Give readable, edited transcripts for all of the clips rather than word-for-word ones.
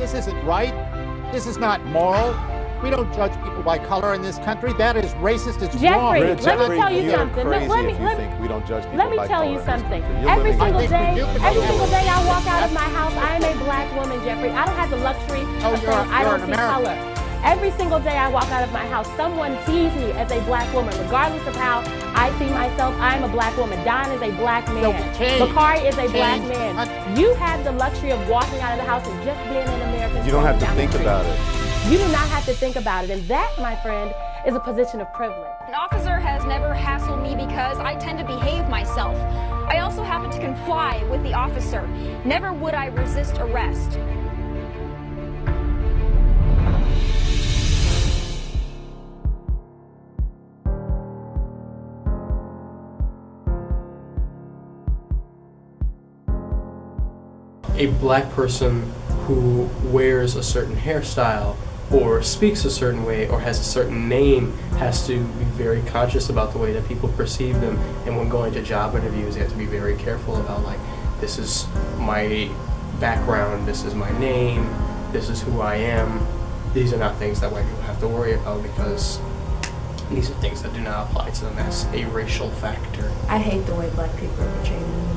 This isn't right. This is not moral. We don't judge people by color in this country. That is racist. It's wrong. Jeffrey, let me tell you something. We don't judge people let me by tell color you in this something. country. Every single do. day I walk out of my house, I am a black woman, Jeffrey. I don't have the luxury of saying I don't see color. Every single day I walk out of my house, someone sees me as a black woman. Regardless of how I see myself, I'm a black woman. Don is a black man. Bakari is a black man. You have the luxury of walking out of the house and just being an American. You don't have to think about it. You do not have to think about it. And that, my friend, is a position of privilege. An officer has never hassled me because I tend to behave myself. I also happen to comply with the officer. Never would I resist arrest. A black person who wears a certain hairstyle or speaks a certain way or has a certain name has to be very conscious about the way that people perceive them, and when going to job interviews they have to be very careful about, like, this is my background, this is my name, this is who I am. These are not things that white people have to worry about because these are things that do not apply to them as a racial factor. I hate the way black people are portrayed in the media.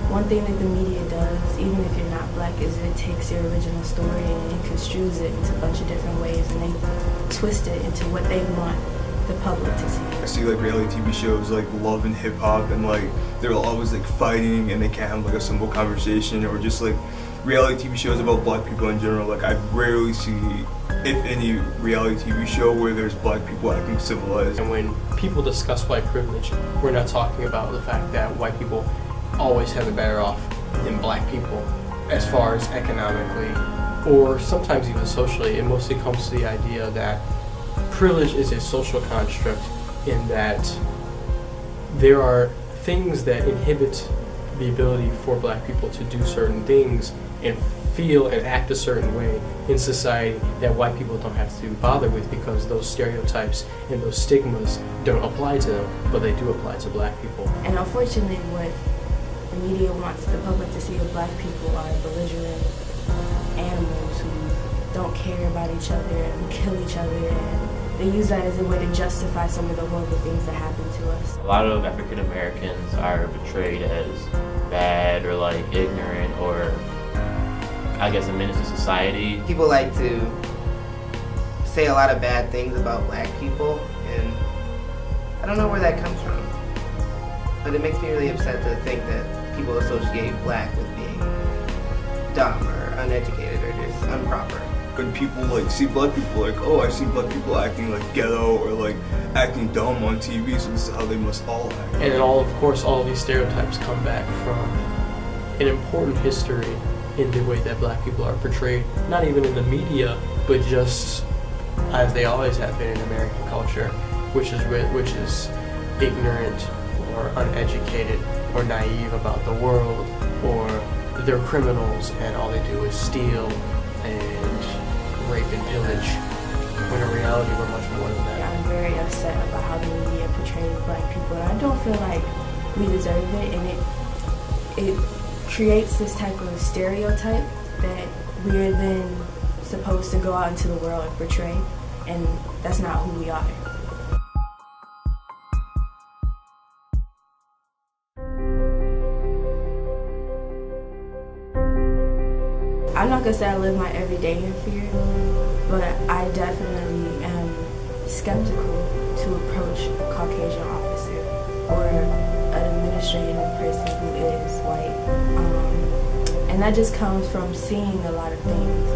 One thing that the media does, even if you're not black, is it takes your original story and it construes it into a bunch of different ways, and they twist it into what they want the public to see. I see like reality TV shows like Love and Hip Hop, and like they're always like fighting and they can't have like a simple conversation, or just like reality TV shows about black people in general. Like I rarely see, if any, reality TV show where there's black people acting civilized. And when people discuss white privilege, we're not talking about the fact that white people always have it better off than black people as far as economically or sometimes even socially. It mostly comes to the idea that privilege is a social construct in that there are things that inhibit the ability for black people to do certain things and feel and act a certain way in society that white people don't have to bother with, because those stereotypes and those stigmas don't apply to them, but they do apply to black people. And unfortunately, what the media wants the public to see of black people are belligerent animals who don't care about each other and kill each other, and they use that as a way to justify some of the horrible things that happen to us. A lot of African Americans are portrayed as bad or like ignorant or, I guess, a menace to society. People like to say a lot of bad things about black people, and I don't know where that comes from. But it makes me really upset to think that people associate black with being dumb or uneducated or just improper. When people like see black people, like, oh, I see black people acting like ghetto or like acting dumb on TV, so this is how they must all act. And then of course all of these stereotypes come back from an important history in the way that black people are portrayed, not even in the media, but just as they always have been in American culture, which is ignorant or uneducated or naive about the world, or they're criminals and all they do is steal and rape and pillage, when in reality we're much more than that. I'm very upset about how the media portrays black people, and I don't feel like we deserve it, and it creates this type of stereotype that we're then supposed to go out into the world and portray, and that's not who we are. I'm not gonna say I live my everyday in fear, but I definitely am skeptical to approach a Caucasian officer or an administrative person who is white. And that just comes from seeing a lot of things.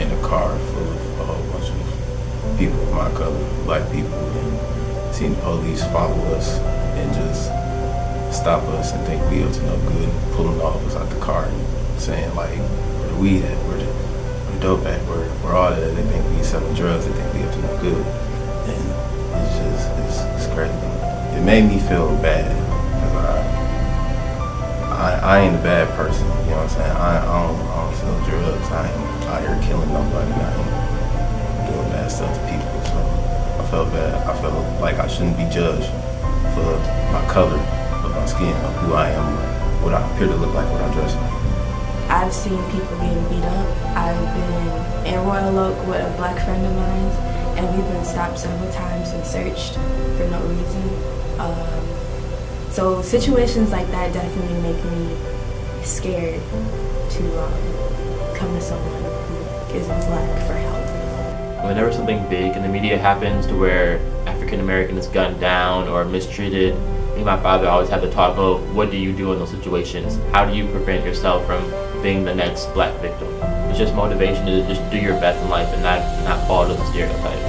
In a car full of a whole bunch of people of my color, black people, and seeing the police follow us and just stop us and think we up to no good, pulling all of us out the car and saying like, where the weed at, where the dope at, where all that. They think we selling drugs, they think we up to no good. And it's crazy. It made me feel bad, because I ain't a bad person, you know what I'm saying? I don't sell drugs, I ain't out here killing nobody, I ain't doing bad stuff to people, so I felt bad. I felt like I shouldn't be judged for my color of my skin, of who I am, what I appear to look like, what I dress like. I've seen people getting beat up. I've been in Royal Oak with a black friend of mine, and we've been stopped several times and searched for no reason. So situations like that definitely make me scared to come to someone who isn't black for help. Whenever something big in the media happens to where African American is gunned down or mistreated, me and my father always have the talk of, what do you do in those situations? How do you prevent yourself from being the next black victim? It's just motivation to just do your best in life and not fall to the stereotype.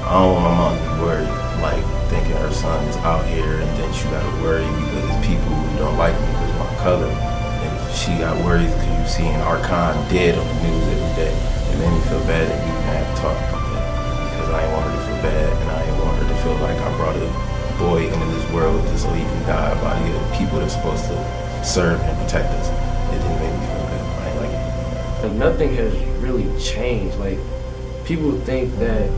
I don't want my mom to be worried, like thinking her son is out here and then she gotta worry because it's people who don't like me because of my color. And she got worried because you seeing Archon dead on the news every day. It made me feel bad that we didn't have to talk about that because I didn't want her to feel bad and I didn't want her to feel like I brought a boy into this world just so he can die by the people that are supposed to serve and protect us. It didn't make me feel good. I ain't like it. Like, nothing has really changed. Like, people think that,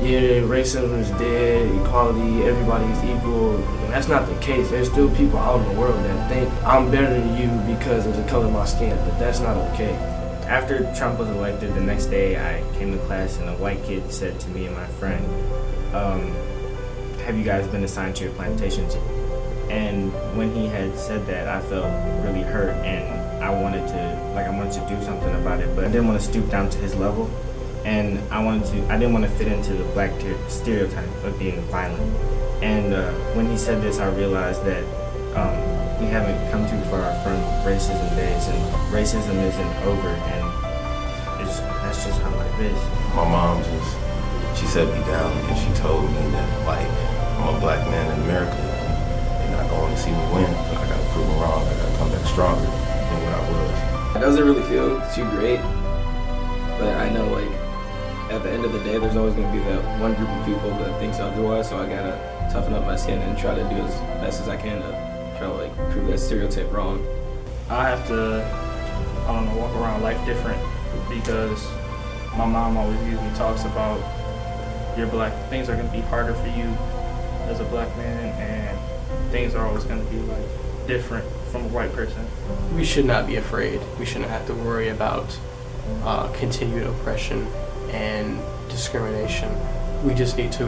yeah, racism is dead, equality, everybody's equal. And that's not the case. There's still people out in the world that think I'm better than you because of the color of my skin, but that's not okay. After Trump was elected, the next day I came to class and a white kid said to me and my friend, have you guys been assigned to your plantation team? And when he had said that, I felt really hurt and I wanted to do something about it, but I didn't want to stoop down to his level. And I didn't want to fit into the black stereotype of being violent. And when he said this, I realized that we haven't come too far from racism days, and racism isn't over, and that's just how life is. My mom she set me down and she told me that, like, I'm a black man in America. They're not going to see me win, but I got to prove them wrong. I got to come back stronger than what I was. It doesn't really feel too great, but I know, like, at the end of the day, there's always going to be that one group of people that thinks otherwise, so I got to toughen up my skin and try to do as best as I can to try to, like, prove that stereotype wrong. I have to, I don't know, walk around life different because my mom always usually talks about things are going to be harder for you as a black man, and things are always going to be, like, different from a white person. We should not be afraid. We shouldn't have to worry about continued oppression and discrimination. We just need to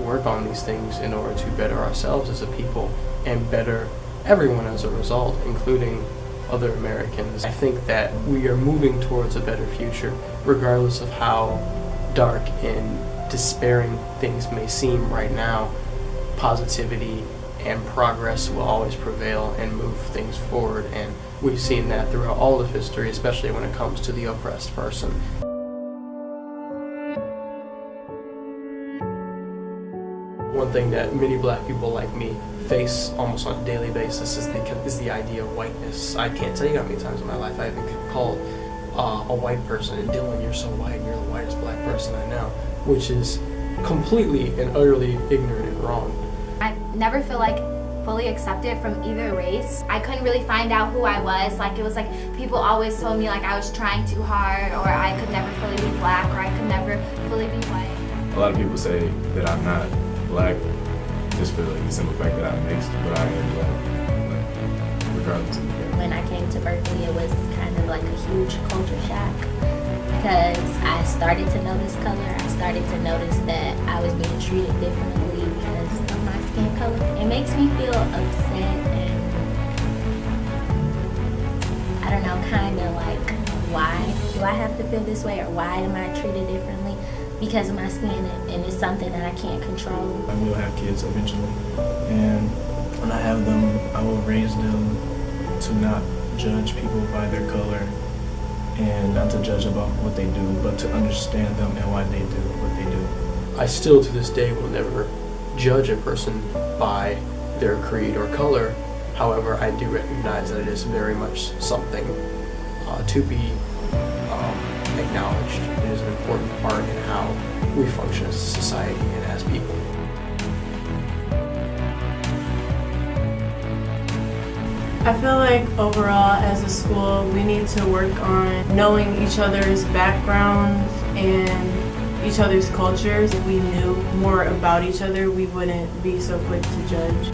work on these things in order to better ourselves as a people and better everyone as a result, including other Americans. I think that we are moving towards a better future, regardless of how dark and despairing things may seem right now. Positivity and progress will always prevail and move things forward, and we've seen that throughout all of history, especially when it comes to the oppressed person. One thing that many black people like me face almost on a daily basis is the idea of whiteness. I can't tell you how many times in my life I've been called a white person, and Dylan, you're so white, you're the whitest black person I know, which is completely and utterly ignorant and wrong. I never feel like fully accepted from either race. I couldn't really find out who I was. Like, it was like people always told me like I was trying too hard, or I could never fully be black, or I could never fully be white. A lot of people say that I'm not black just for like the simple fact that I'm mixed, but I am black, regardless of that. When I came to Berkeley, it was kind of like a huge culture shock because I started to notice color. I started to notice that I was being treated differently because of my skin color. It makes me feel upset and, I don't know, kind of like, why do I have to feel this way, or why am I treated differently because of my skin, and it's something that I can't control. I will have kids eventually, and when I have them, I will raise them to not judge people by their color and not to judge about what they do, but to understand them and why they do what they do. I still to this day will never judge a person by their creed or color. However, I do recognize that it is very much something to be acknowledged. It is an important part in how we function as a society and as people. I feel like overall as a school we need to work on knowing each other's backgrounds and each other's cultures. If we knew more about each other, we wouldn't be so quick to judge.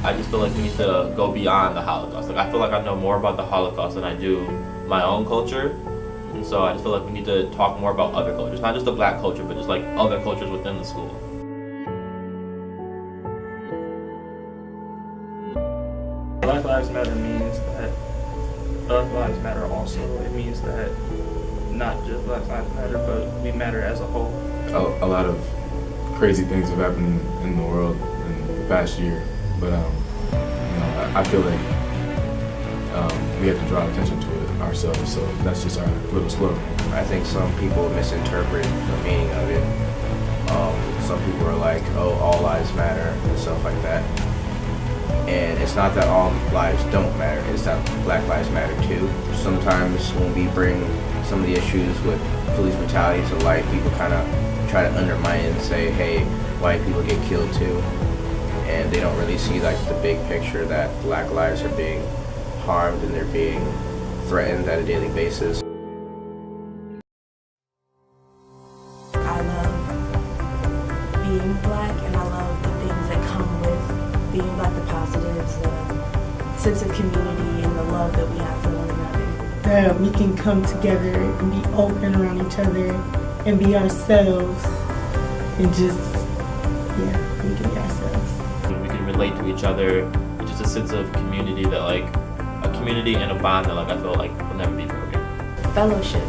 I just feel like we need to go beyond the Holocaust. Like I feel like I know more about the Holocaust than I do my own culture. And so I just feel like we need to talk more about other cultures, not just the black culture, but just like other cultures within the school. Black Lives Matter means that Black Lives Matter also. It means that not just Black Lives Matter, but we matter as a whole. A lot of crazy things have happened in the world in the past year, but you know, I feel like we have to draw attention to it ourselves, so that's just our little slogan. I think some people misinterpret the meaning of it. Some people are like, oh, all lives matter and stuff like that. And it's not that all lives don't matter, it's that Black lives matter too. Sometimes when we bring some of the issues with police brutality to light, people kind of try to undermine it and say, hey, white people get killed too. And they don't really see like the big picture that Black lives are being harmed and they're being threatened at a daily basis. I love being black, and I love the things that come with being black, the positives, the sense of community, and the love that we have for one another. That we can come together and be open around each other and be ourselves and just, yeah, we can be ourselves. We can relate to each other. It's just a sense of community that like, a community and a bond that like I feel like will never be broken. Fellowship.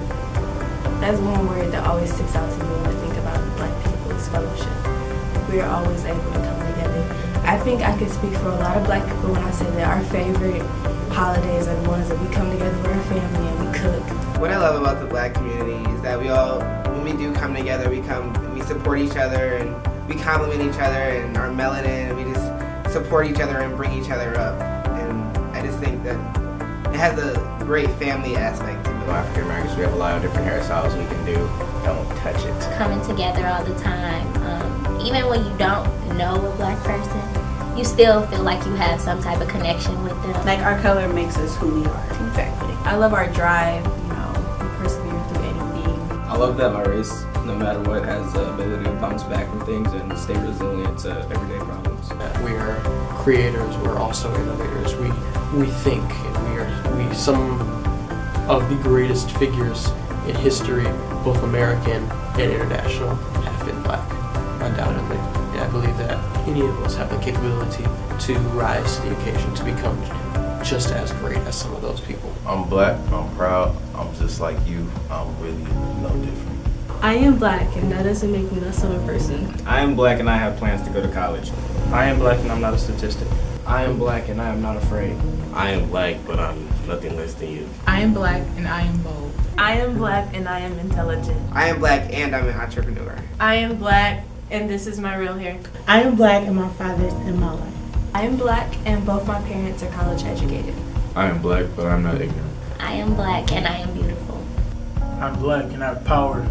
That's one word that always sticks out to me when I think about black people is fellowship. We are always able to come together. I think I could speak for a lot of black people when I say that our favorite holidays are the ones that we come together with our family and we cook. What I love about the black community is that we all, when we do come together, we support each other and we compliment each other and our melanin, and we just support each other and bring each other up. And I just think that it has a great family aspect to it. African Americans, we have a lot of different hairstyles we can do. Don't touch it. Coming together all the time. Even when you don't know a black person, you still feel like you have some type of connection with them. Like our color makes us who we are. Exactly. I love our drive, you know, we persevere through anything. I love that my race, no matter what, has the ability to bounce back from things and stay resilient to everyday problems. We are creators, we're also innovators. We think, and we some of the greatest figures in history, both American and international, have been black, undoubtedly. And I believe that any of us have the capability to rise to the occasion, to become just as great as some of those people. I'm black, I'm proud, I'm just like you, I'm really no different. I am black, and that doesn't make me less of a person. I am black and I have plans to go to college. I am black and I'm not a statistic. I am black and I am not afraid. I am black, but I'm nothing less than you. I am black and I am bold. I am black and I am intelligent. I am black and I'm an entrepreneur. I am black and this is my real hair. I am black and my father's in my life. I am black and both my parents are college educated. I am black, but I'm not ignorant. I am black and I am beautiful. I'm black and I have power.